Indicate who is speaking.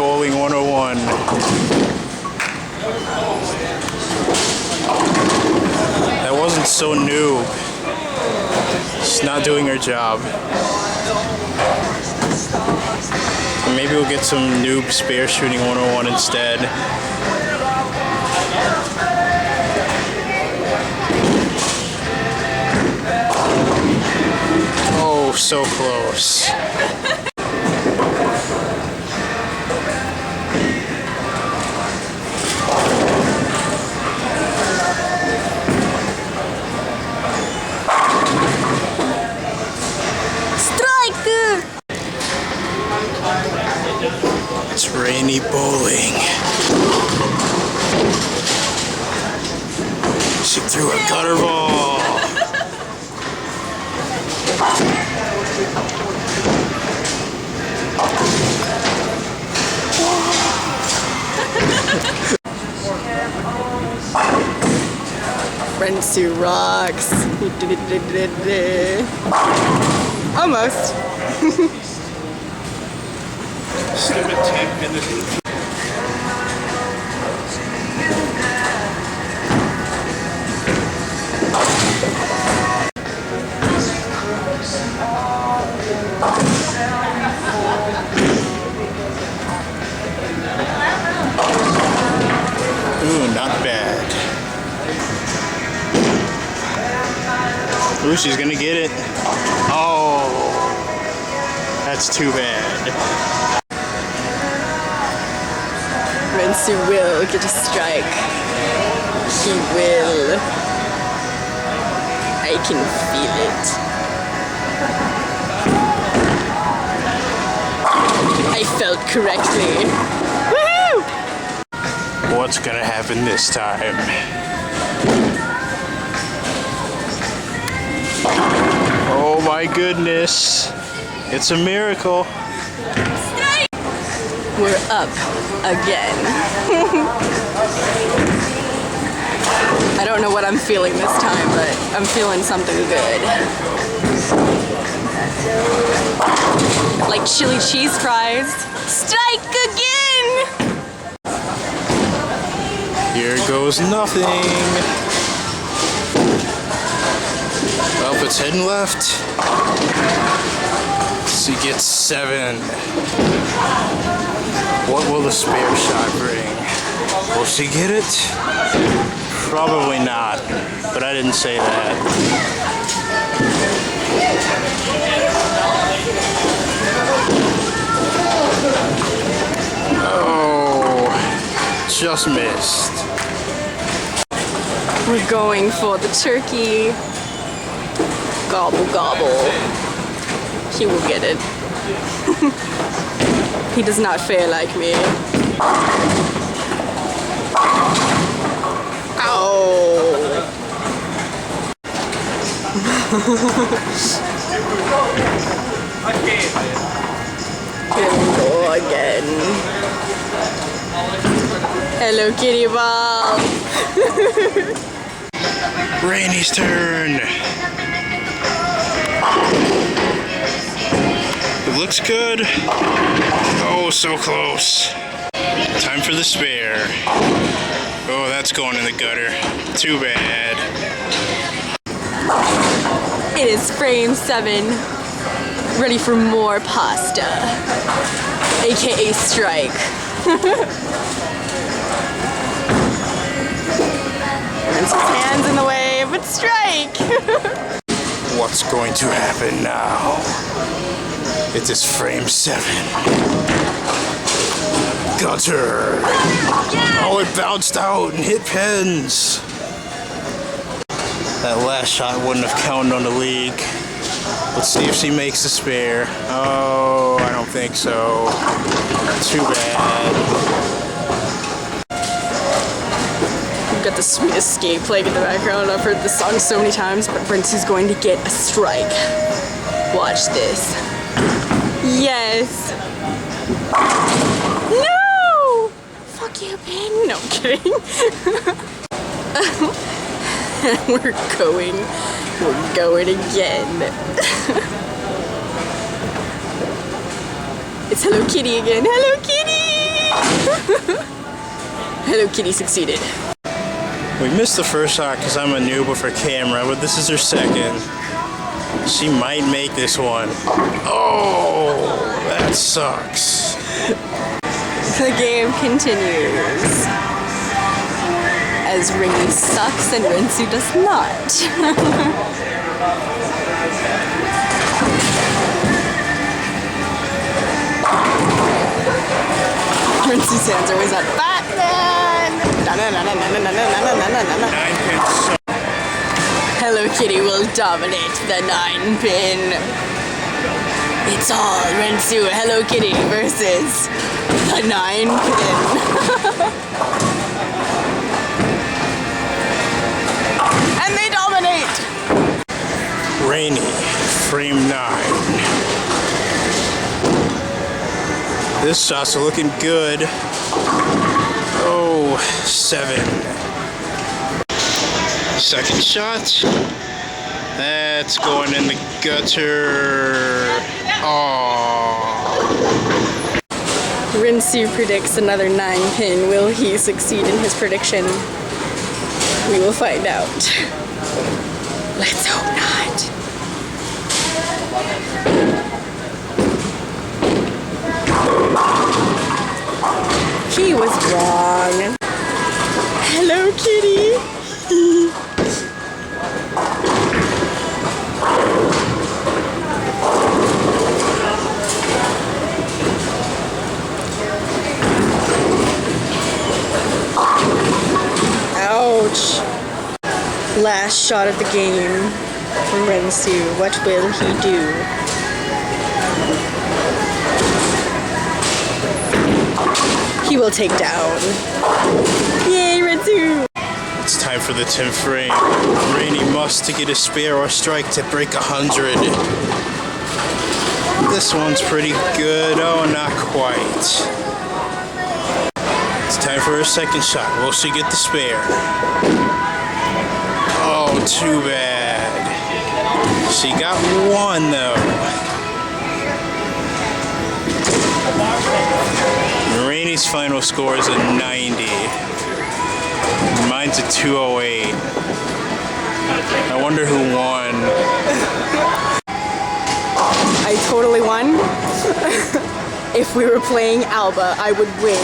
Speaker 1: Bowling 101. That wasn't so new. She's not doing her job. Maybe we'll get some noob spear shooting 101 instead. Oh, so close. It's RaiNy bowling. She threw a gutter ball.
Speaker 2: Rensu rocks. Almost.
Speaker 1: Stupid tip in the... Ooh, not bad. Ooh, she's gonna get it. Oh, that's too bad.
Speaker 2: Rensu will get a strike. He will. I can feel it. I felt correctly. Woohoo!
Speaker 1: What's gonna happen this time? Oh my goodness. It's a miracle.
Speaker 2: We're up again. I don't know what I'm feeling this time, but I'm feeling something good. Like chili cheese fries. Strike again!
Speaker 1: Here goes nothing. Up, it's heading left. She gets 7. What will the spare shot bring? Will she get it? Probably not, but I didn't say that. Oh, just missed.
Speaker 2: We're going for the turkey. Gobble, gobble. He will get it. He does not fare like me. Ow! Here we go again. Hello, kitty ball.
Speaker 1: RaiNy's turn. It looks good. Oh, so close. Time for the spare. Oh, that's going in the gutter. Too bad.
Speaker 2: It is frame 7. Ready for more pasta. AKA strike. Rensu's hands in the way, but strike!
Speaker 1: What's going to happen now? It is frame 7. Gutter. Oh, it bounced out and hit pins. That last shot wouldn't have counted on the league. Let's see if she makes a spare. Oh, I don't think so. Too bad.
Speaker 2: We've got the Sweet Escape playing in the background. I've heard this song so many times, but Rensu's going to get a strike. Watch this. Yes. No! Fuck you, pin. No, I'm kidding. We're going again. It's Hello Kitty again. Hello Kitty! Hello Kitty succeeded.
Speaker 1: We missed the first shot because I'm a noob with her camera, but this is her second. She might make this one. Oh, that sucks.
Speaker 2: The game continues. As RaiNy sucks and Rensu does not. Rensu's hands are always on Batman! Hello Kitty will dominate the 9-pin. It's all Rensu Hello Kitty versus the 9-pin. And they dominate!
Speaker 1: RaiNy, frame 9. This shot's looking good. Oh, 7. Second shot. That's going in the gutter. Oh.
Speaker 2: Rensu predicts another 9-pin. Will he succeed in his prediction? We will find out. Let's hope not. He was wrong. Hello, Kitty. Ouch. Last shot of the game from Rensu. What will he do? He will take down. Yay, Rensu!
Speaker 1: It's time for the 10th frame. RaiNy must to get a spare or strike to break 100. This one's pretty good. Oh, not quite. It's time for her second shot. Will she get the spare? Oh, too bad. She got one though. RaiNy's final score is a 90. Mine's a 208. I wonder who won.
Speaker 2: I totally won. If we were playing Alba, I would win.